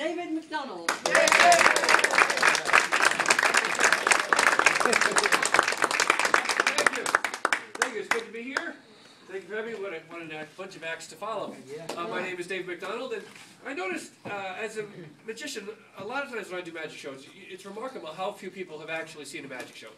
David McDonald. Thank you. Thank you. It's good to be here. Thank you for having me. What a bunch of acts to follow. My name is Dave McDonald, and I noticed as a magician, a lot of times when I do magic shows, it's remarkable how few people have actually seen a magic show.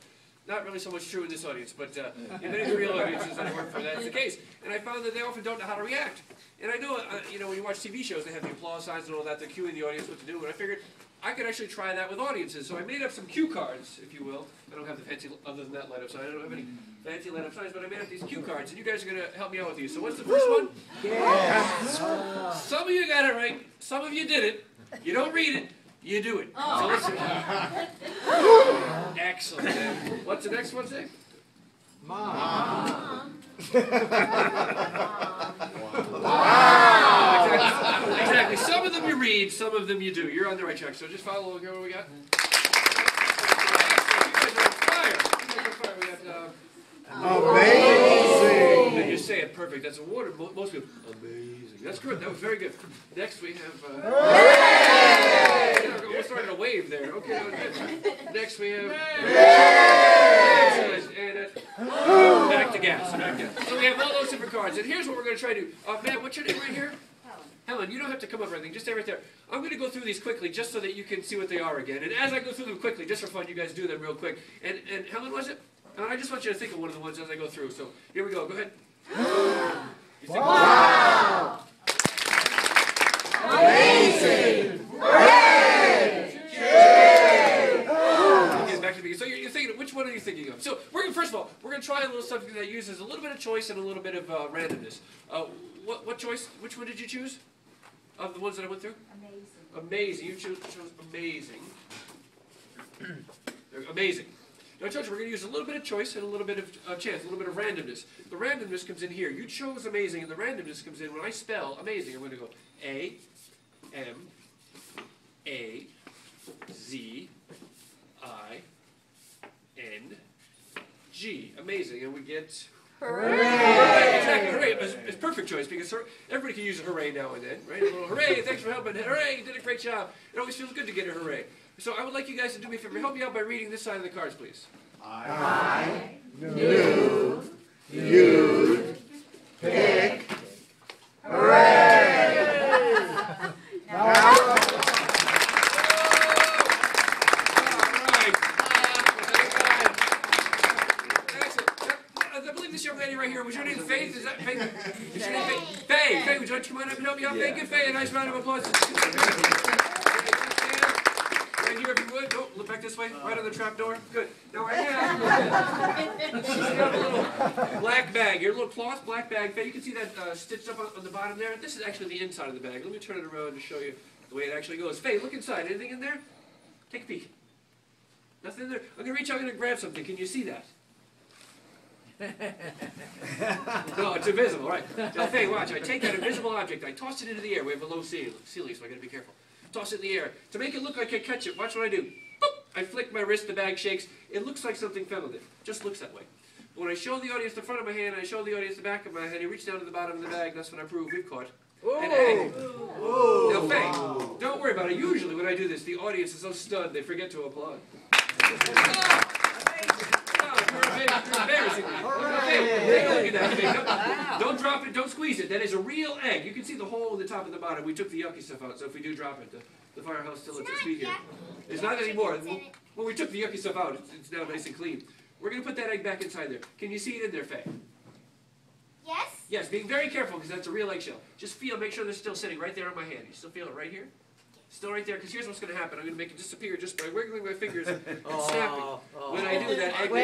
Not really so much true in this audience, but in many of the real audiences that I work for, that's the case. And I found that they often don't know how to react. And I know, you know, when you watch TV shows, they have the applause signs and all that, they're cueing the audience what to do. And I figured I could actually try that with audiences. So I made up some cue cards, if you will. I don't have the fancy, other than that light-up sign, I don't have any fancy light-up signs, but I made up these cue cards, and you guys are going to help me out with these. So what's the first one? Yeah. Some of you got it right. Some of you did it. You don't read it. You do it. So listen. Excellent. And what's the next one say? Mom. Wow. Exactly. Some of them you read, some of them you do. You're on the right track. So just follow along here. What we got? You guys are on fire. We got amazing. And you say it perfect. That's a word. Most people. Amazing. That's good. That was very good. Next we have. We're starting to wave there. Okay, that was good. Next we have. And back to gas. Back to gas. So we have all those different cards. And here's what we're going to try to do. Matt, what's your name right here? Helen, you don't have to come up or anything. Just stay right there. I'm going to go through these quickly just so that you can see what they are again. And as I go through them quickly, just for fun, you guys do them real quick. And Helen, was it? I just want you to think of one of the ones as I go through. So here we go. Go ahead. Wow! Amazing! Back to the beginning. So you're thinking, which one are you thinking of? So first of all, we're going to try a little something that uses a little bit of choice and a little bit of randomness. What choice? Which one did you choose? Of the ones that I went through? Amazing. Amazing. You chose amazing. Amazing. Now I told you we're going to use a little bit of choice and a little bit of chance, a little bit of randomness. The randomness comes in here. You chose amazing, and the randomness comes in when I spell amazing. I'm going to go A-M-A-Z-I-N-G. Amazing. And we get... Hooray! Exactly, hooray. It's perfect choice because everybody can use a hooray now and then, right? A little hooray, thanks for helping. Hooray, you did a great job. It always feels good to get a hooray. So I would like you guys to do me a favor. Help me out by reading this side of the cards, please. I knew you'd pick hooray! Right here. Was your name Faith? Is that Faith? Is your name Faith? Faith, would you like to come on up and help me out? Faith, give Faith a nice round of applause. Right here, if you would. Oh, look back this way. Right on the trap door. Good. Now I have a little black bag. Your little cloth black bag. Faith, you can see that stitched up on the bottom there. This is actually the inside of the bag. Let me turn it around to show you the way it actually goes. Faith, look inside. Anything in there? Take a peek. Nothing in there. I'm going to reach out and grab something. Can you see that? No, it's invisible, right. Now, Faye, watch. I take that invisible object, I toss it into the air. We have a low ceiling, so I got to be careful. Toss it in the air. To make it look like I catch it, watch what I do. Boop! I flick my wrist, the bag shakes. It looks like something fell in it. Just looks that way. When I show the audience the front of my hand, I show the audience the back of my hand, you reach down to the bottom of the bag, that's when I prove we've caught an egg. Now, Faye, don't worry about it. Usually when I do this, the audience is so stunned they forget to applaud. Embarrassing. Take a look at that. Don't drop it, don't squeeze it. That is a real egg. You can see the hole in the top and the bottom. We took the yucky stuff out, so if we do drop it, the firehouse still lets us speak here. It's not anymore. When we took the yucky stuff out, it's now nice and clean. We're going to put that egg back inside there. Can you see it in there, Faye? Yes? Yes, being very careful because that's a real eggshell. Just feel, make sure they're still sitting right there on my hand. You still feel it right here? Still right there, because here's what's going to happen. I'm going to make it disappear just by wiggling my fingers and snapping. When I do that, egg will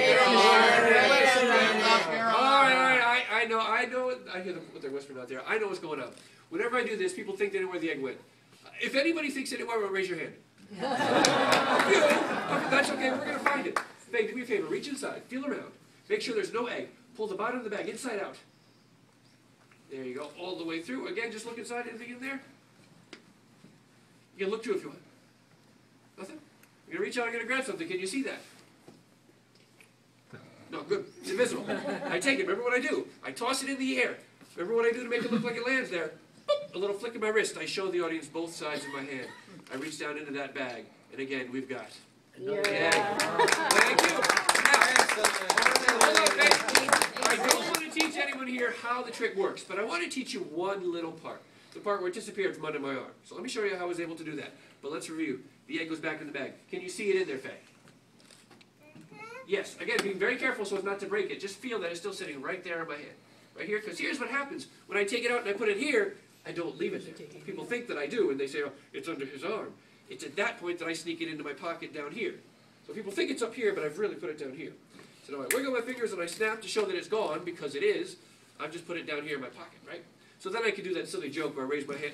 all right, I know. I hear what they're whispering out there. I know what's going on. Whenever I do this, people think they know where the egg went. If anybody thinks they know where, raise your hand. That's okay, we're going to find it. Faye, do me a favor, reach inside, feel around. Make sure there's no egg. Pull the bottom of the bag inside out. There you go, all the way through. Again, just look inside, anything in there? You can look too if you want. Nothing? You're going to reach out, I'm going to grab something. Can you see that? No, good. It's invisible. I take it. Remember what I do? I toss it in the air. Remember what I do to make it look like it lands there? Boop. a little flick of my wrist, I show the audience both sides of my hand. I reach down into that bag, and again, we've got another egg. Thank you. Now, hold on, guys. I don't want to teach anyone here how the trick works, but I want to teach you one little part. The part where it disappeared from under my arm. So let me show you how I was able to do that. But let's review. The egg goes back in the bag. Can you see it in there, Faye? Yes. Again, being very careful so as not to break it. Just feel that it's still sitting right there in my hand. Right here. Because here's what happens. When I take it out and I put it here, I don't leave it there. People think that I do, and they say, oh, it's under his arm. It's at that point that I sneak it into my pocket down here. So people think it's up here, but I've really put it down here. So now I wiggle my fingers and I snap to show that it's gone, because it is. I've just put it down here in my pocket, right? So then I can do that silly joke where I raise my hand.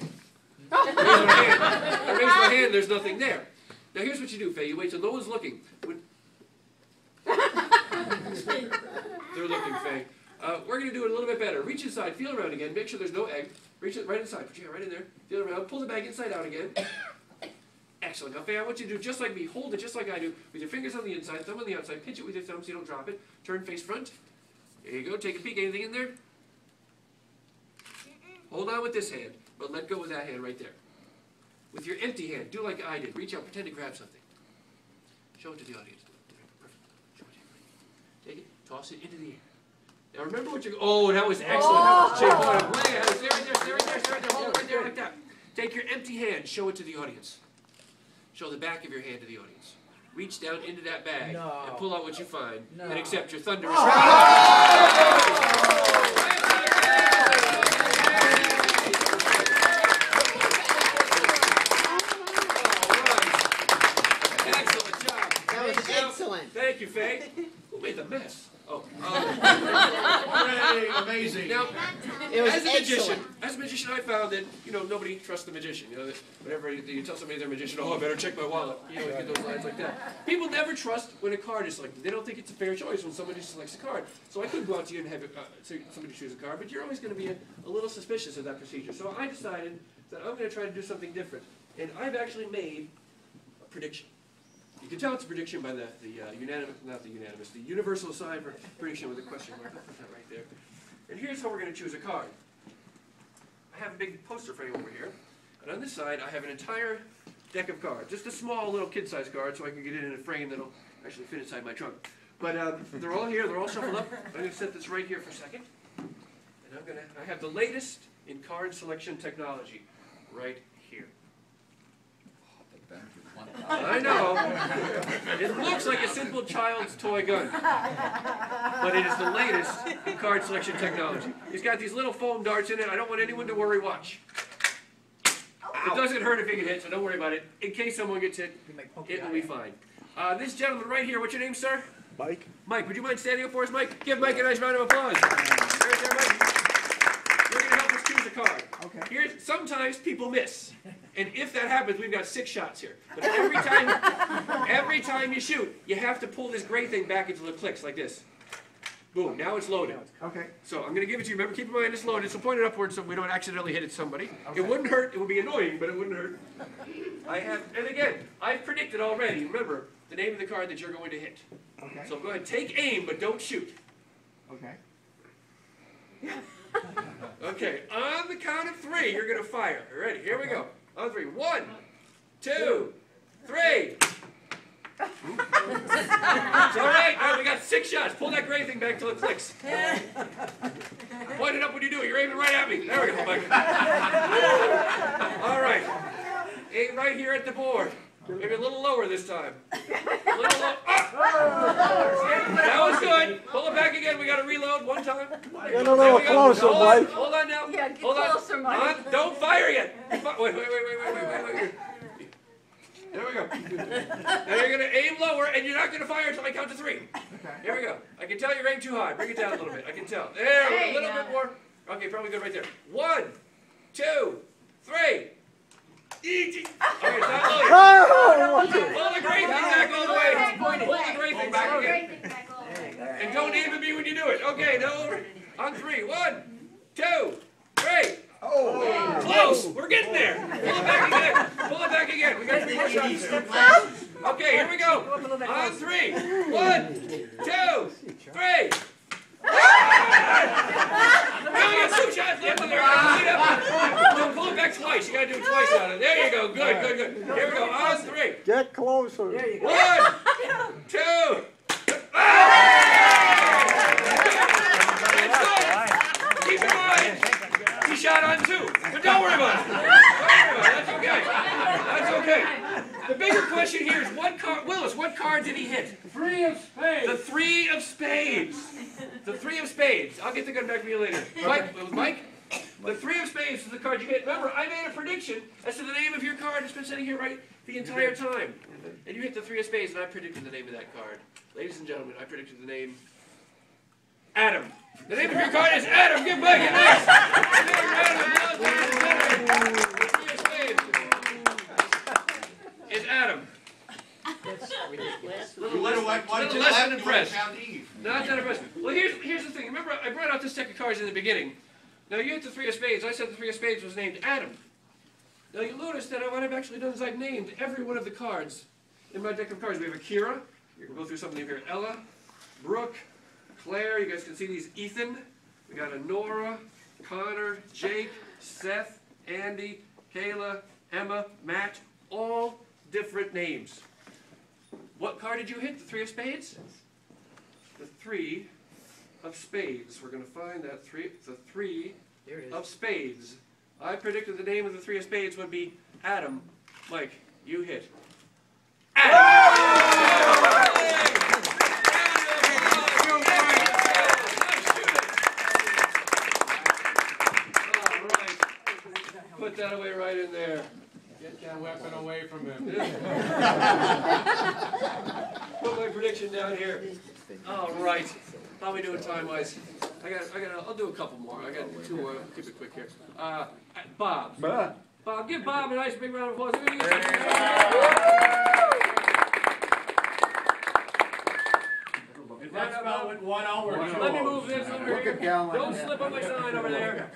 I raise my hand, there's nothing there. Now here's what you do, Faye. You wait till no one's looking. They're looking, Faye. We're going to do it a little bit better. Reach inside, feel around again, make sure there's no egg. Reach it right inside, put your hand right in there, feel around, pull the bag inside out again. Excellent. Now, Faye, I want you to do just like me. Hold it just like I do, with your fingers on the inside, thumb on the outside, pinch it with your thumb so you don't drop it. Turn face front. There you go. Take a peek. Anything in there? Hold on with this hand, but let go with that hand right there. With your empty hand, do like I did. Reach out, pretend to grab something. Show it to the audience. Perfect. Show it to everybody. Take it, toss it into the air. Now remember what you're... Oh, that was excellent. That was way ahead. Stay right there, stay right there, stay right there. Hold it right there like that. Take your empty hand, show it to the audience. Show the back of your hand to the audience. Reach down into that bag and pull out what you find and accept your thunderous... Excellent. Thank you, Faye. Who made the mess? Oh. Great, amazing. Now, It was as excellent. a magician, I found that, nobody trusts the magician. That whenever you tell somebody they're a magician, oh, I better check my wallet. You always get those lines like that. People never trust when a card is selected. They don't think it's a fair choice when somebody selects a card. So I could go out to you and have somebody choose a card, but you're always going to be a little suspicious of that procedure. So I decided that I'm going to try to do something different. And I've actually made a prediction. You can tell it's a prediction by the universal sign for prediction with a question mark. I'll put that right there. And here's how we're going to choose a card. I have a big poster frame over here, and on this side I have an entire deck of cards. Just a small little kid-sized card so I can get it in a frame that'll actually fit inside my trunk. But they're all here, they're all shuffled up. I'm going to set this right here for a second. And I have the latest in card selection technology right here. I know. It looks like a simple child's toy gun. But it is the latest in card selection technology. It's got these little foam darts in it. I don't want anyone to worry. Watch. It doesn't hurt if you get hit, so don't worry about it. In case someone gets hit, it will be fine. This gentleman right here, what's your name, sir? Mike. Mike, would you mind standing up for us, Mike? Give Mike a nice round of applause. Right there, Mike. You're going to help us choose a card. Okay. Sometimes people miss. And if that happens, we've got 6 shots here. But every time you shoot, you have to pull this gray thing back until it clicks like this. Boom, now it's loaded. Okay. So I'm going to give it to you. Remember, keep in mind it's loaded, so point it upwards so we don't accidentally hit it somebody. Okay. It wouldn't hurt. It would be annoying, but it wouldn't hurt. And again, I've predicted already, remember, the name of the card that you're going to hit. Okay. So go ahead, take aim, but don't shoot. Okay. Okay, on the count of 3, you're going to fire. Ready? Here we go. On 3. 1, 2, 3. It's all right. All right, we got 6 shots. Pull that gray thing back till it clicks. Point it up when you do it. You're aiming right at me. There we go, Mike. All right. Aim right here at the board. Maybe a little lower this time. A little low. That was good. Pull it back again. We got to reload one time. Get a little closer, Mike. Hold on now. Yeah, get Hold closer, Mike. Don't fire yet. Wait. There we go. Now you're going to aim lower, and you're not going to fire until I count to 3. Okay. Here we go. I can tell you aim too high. Bring it down a little bit. I can tell. There, a little bit more. Okay, probably good right there. 1, 2, 3. Easy. Okay, it's not loaded. Pull the gray thing back all the way. Pull the gray thing back again. And don't aim at me when you do it. Okay, now over. On 3. 1, 2, 3. Oh, close. We're getting there. Pull it back again. Pull it back again. We got 3 more shots there. Okay, here we go. On 3. 1, 2, 3. We only got 2 shots left in there. Pull it good. Here we go. On three. Get closer. There you go. 1, 2. Keep in mind, he shot on 2, but don't worry about it. That's okay. That's okay. The bigger question here is what card, Willis, what card did he hit? 3 of spades. The 3 of spades. The 3 of spades. I'll get the gun back to you later. Mike, it was Mike? The 3 of spades is the card you hit. Remember, I made a prediction as to the name of your card. It's been sitting here right the entire time. And you hit the 3 of spades, and I predicted the name of that card. Ladies and gentlemen, I predicted the name Adam. The name of your card is Adam. Give Mike a nice big round of applause. The 3 of spades is Adam. Little less than impressed. Not that impressed. Well, here's the thing. Remember, I brought out this deck of cards in the beginning. Now, you hit the 3 of spades. I said the 3 of spades was named Adam. Now, you notice that what I've actually done is I've named every one of the cards in my deck of cards. We have Akira. We'll go through some of them here. Ella, Brooke, Claire. You guys can see these. Ethan. We got a Nora, Connor, Jake, Seth, Andy, Kayla, Emma, Matt. All different names. What card did you hit? The 3 of spades? The 3 of spades. We're going to find that the 3 of spades. I predicted the name of the 3 of spades would be Adam. Mike, you hit Adam. All right. Put that away right in there. Get that weapon away from him. Put my prediction down here. All right. How are we doing time-wise? I'll do a couple more. I got 2 more. I'll keep it quick here. Bob. Bob, give Bob a nice big round of applause. That's about with 1 hour. Let me move this over here. Don't slip on my sign over there.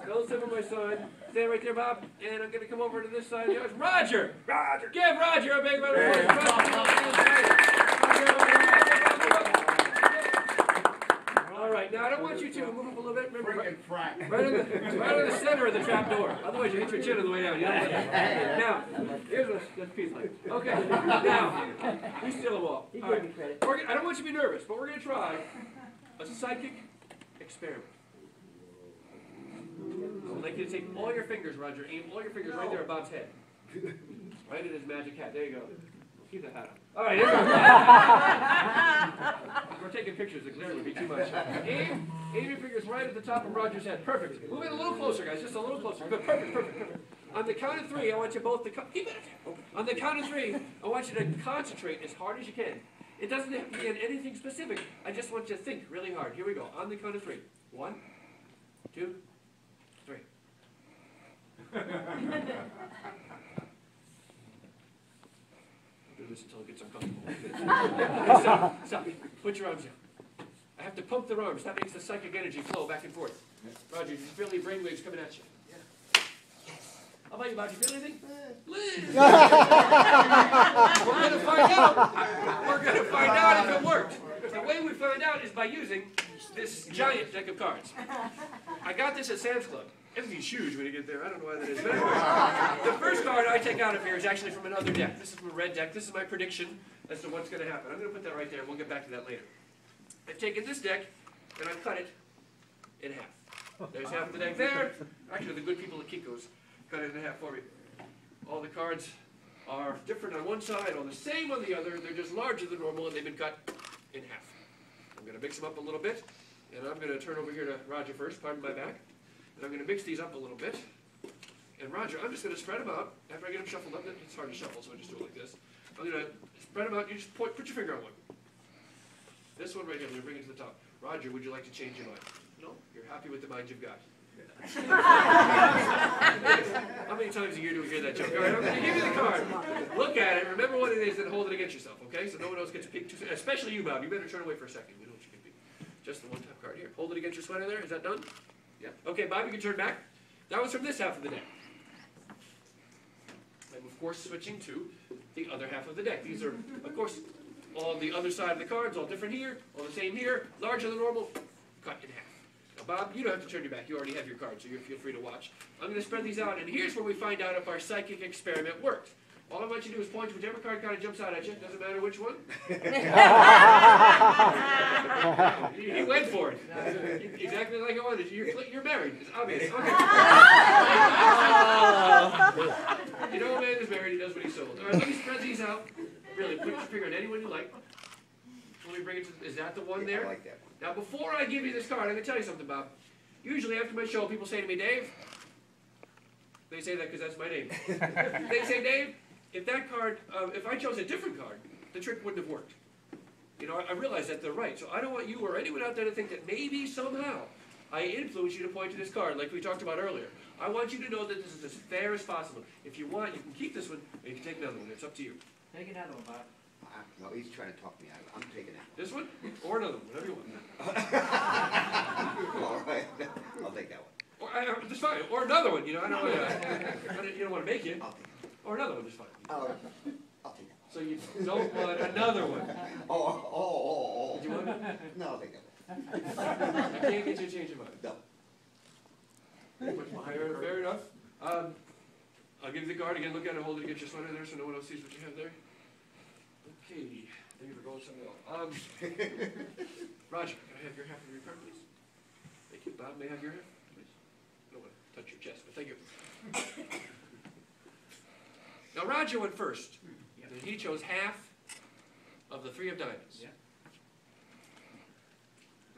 Don't slip on my sign. Stand right there, Bob. And I'm going to come over to this side of yours. Roger! Roger! Give Roger a big round of applause. All right, now I don't want you to move up a little bit. Remember, right in the center of the trap door. Otherwise, you hit your chin on the way down. You don't want that. Now, here's a piece like. Okay, now, we steal a wall. All right. I don't want you to be nervous, but we're going to try a psychic experiment. I'd like you to take all your fingers, Roger, aim all your fingers right there at Bob's head. Right in his magic hat. There you go. Keep the hat on. All right, here we go. We're taking pictures. The glare would be too much. Aim your fingers right at the top of Roger's head. Perfect. Move it a little closer, guys. Just a little closer. Good. Perfect. On the count of 3, I want you both to keep it. On the count of 3, I want you to concentrate as hard as you can. It doesn't have to be on anything specific. I just want you to think really hard. Here we go. On the count of 3. 1, 2, 3. Do this until it gets uncomfortable. Stop. Put your arms down. I have to pump their arms. That makes the psychic energy flow back and forth. Roger, you feel any brainwaves coming at you? How about you, Bob? You feel anything? We're going to find out. We're going to find out if it worked. The way we find out is by using this giant deck of cards. I got this at Sam's Club. Everything's huge when you get there. I don't know why that is. But anyway, the first card I take out of here is actually from another deck. This is from a red deck. This is my prediction as to what's going to happen. I'm going to put that right there. We'll get back to that later. I've taken this deck and I've cut it in half. There's half of the deck there. Actually, the good people at Kiko's cut it in half for me. All the cards are different on one side, all the same on the other. They're just larger than normal, and they've been cut in half. I'm going to mix them up a little bit, and I'm going to turn over here to Roger first, pardon my back. And I'm going to mix these up a little bit. And Roger, I'm just going to spread them out. After I get them shuffled up, it's hard to shuffle, so I just do it like this. I'm going to spread them out. You just put your finger on one. This one right here, I'm going to bring it to the top. Roger, would you like to change your mind? No? You're happy with the mind you've got. How many times a year do we hear that joke? All right, I'm going to give you the card. Look at it. Remember what it is, then hold it against yourself, okay? So no one else gets peeked too soon. Especially you, Bob. You better turn away for a second. We know what you can be. Just the one-time card. Here, hold it against your sweater there. Is that done? Yeah. Okay, Bob, you can turn back. That was from this half of the deck. I'm, of course, switching to the other half of the deck. These are, of course, all the other side of the cards, all different here, all the same here, larger than normal, cut in half. Bob, you don't have to turn your back. You already have your card, so you feel free to watch. I'm going to spread these out, and here's where we find out if our psychic experiment works. All I want you to do is point to whichever card kind of jumps out at you. Doesn't matter which one. He went for it. Exactly like I wanted. You're married. It's obvious. Okay. You know a man is married. He does what he's told. All right, let me spread these out. Really, put your finger on anyone you like. Let me bring it to, is that the one there? I like that one. Now, before I give you this card, I'm going to tell you something, Bob. Usually after my show, people say to me, Dave, they say that because that's my name. They say, Dave, if that card, if I chose a different card, the trick wouldn't have worked. You know, I realize that they're right. So I don't want you or anyone out there to think that maybe somehow I influence you to point to this card like we talked about earlier. I want you to know that this is as fair as possible. If you want, you can keep this one, or you can take another one. It's up to you. Take another one, Bob. No, he's trying to talk me out of it. I'm taking it. This one? Or another one, whatever you want. All right. I'll take that one. Or, just fine. Or another one, you know. I don't want to, you don't want to make it. I'll take it. Or another one, just fine. I'll take that one. So you don't want another one. Oh. Do you want it? No, I'll take that one. I can't get you to change your mind. No. Fair enough. I'll give you the card again. Look at it. Hold it against your sweater there so no one else sees what you have there. Okay. Thank you for going somewhere else. Roger, can I have your half of your card, please? Thank you. Bob, may I have your half, please? I don't want to touch your chest, but thank you. Now, Roger went first. And he chose half of the 3 of diamonds. Yeah.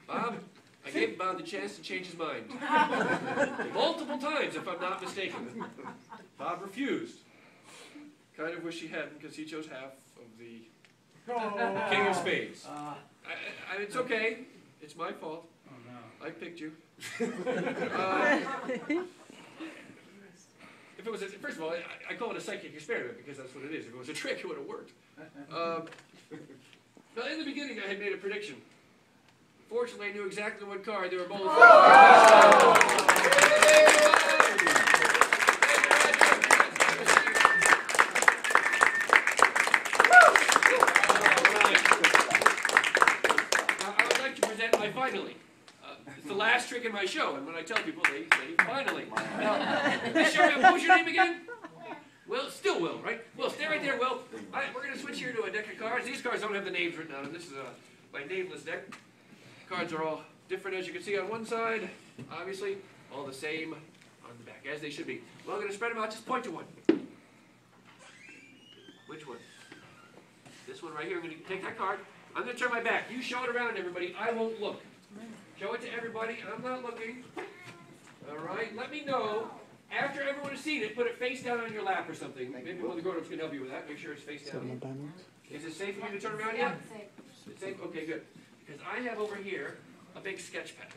Bob, I gave Bob the chance to change his mind. Multiple times, if I'm not mistaken. Bob refused. Kind of wish he hadn't, because he chose half of the King of Spades. It's okay. It's my fault. Oh, no. I picked you. If it was, first of all, I call it a psychic experiment because that's what it is. If it was a trick, it would have worked. Now, in the beginning, I had made a prediction. Fortunately, I knew exactly what card they were both. Finally. It's the last trick in my show, and when I tell people, they say, finally. Now, this show, what was your name again? Will, still Will, right? Will, stay right there, Will. We're going to switch here to a deck of cards. These cards don't have the names written on them. This is my nameless deck. Cards are all different, as you can see on one side. Obviously, all the same on the back, as they should be. Well, I'm going to spread them out. Just point to one. Which one? This one right here. I'm going to take that card. I'm going to turn my back. You show it around, everybody. I won't look. Show it to everybody. I'm not looking. All right. Let me know. After everyone has seen it, put it face down on your lap or something. Maybe one of the grown-ups can help you with that. Make sure it's face down. Is it safe for you to turn around yet? It's safe? Okay, good. Because I have over here a big sketch pad.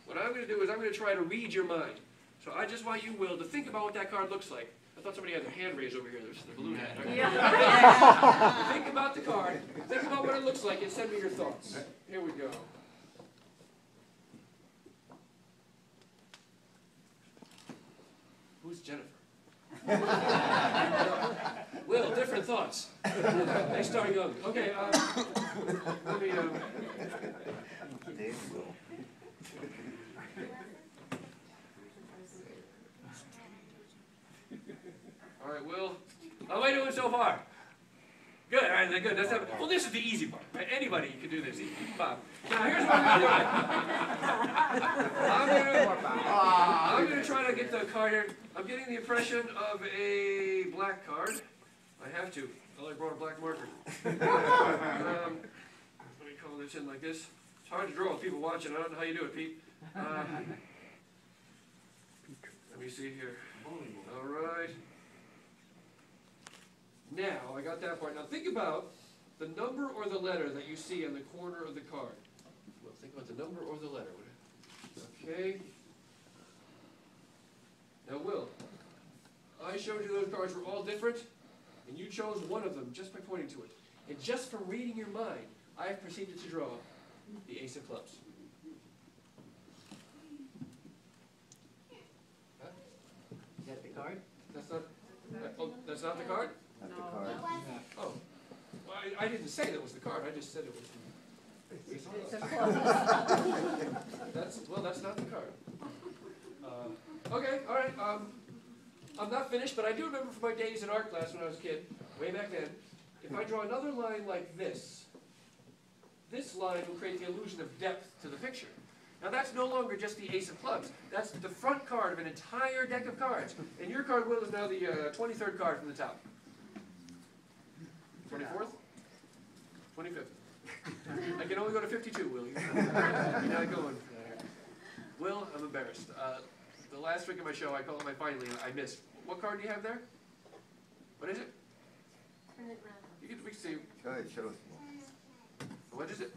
What I'm going to do is I'm going to try to read your mind. So I just want you, Will, to think about what that card looks like. I thought somebody had their hand raised over here. There's the balloon hat. Right? Yeah. Think about the card. Think about what it looks like and send me your thoughts. Here we go. Who's Jennifer? Will, different thoughts. They start young. Okay, let me, all right, Will. How am I doing so far? Good, all right, good. That's not, well, this is the easy part. Right? Anybody can do this. Bob. Now, here's what I'm going to do. I'm going to try to get the card here. I'm getting the impression of a black card. I have to. I brought a black marker. Let me call this in like this. It's hard to draw with people watching. I don't know how you do it, Pete. Let me see here. All right. Now, I got that part. Now, think about the number or the letter that you see on the corner of the card. Well, think about the number or the letter. Okay. Now, Will, I showed you those cards were all different, and you chose one of them just by pointing to it. And just from reading your mind, I have proceeded to draw the Ace of Clubs. Huh? Is that the card? That's not. Oh, that's not the card? Not the card. Oh, well, I didn't say that was the card. I just said it was. That's not the card. Okay, all right. I'm not finished, but I do remember from my days in art class when I was a kid, way back then, if I draw another line like this line will create the illusion of depth to the picture. Now that's no longer just the ace of clubs. That's the front card of an entire deck of cards. And your card, Will, is now the 23rd card from the top. 24th? 25th. I can only go to 52, Will. You're not going. Will, I'm embarrassed. The last trick of my show, I call it my finally, I missed. What card do you have there? What is it? Turn it around. We can see. Go ahead, show us. What is it?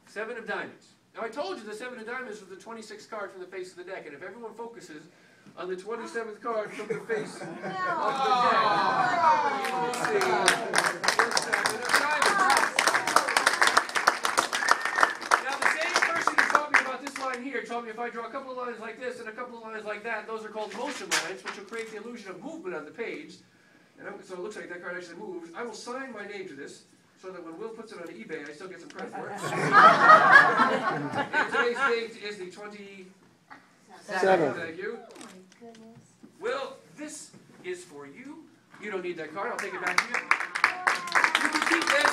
7 of diamonds. Now I told you the 7 of diamonds was the 26th card from the face of the deck, and if everyone focuses on the 27th card from the face of the deck, you will see the 7 of diamonds. Now the same person who taught me about this line here told me if I draw a couple of lines like this and a couple of lines like that, those are called motion lines, which will create the illusion of movement on the page. And so it looks like that card actually moves. I will sign my name to this, so that when Will puts it on eBay, I still get some credit for it. And today's date is the 27th. Thank you. Oh my goodness. Will, this is for you. You don't need that card. I'll take it back to you. You can keep this.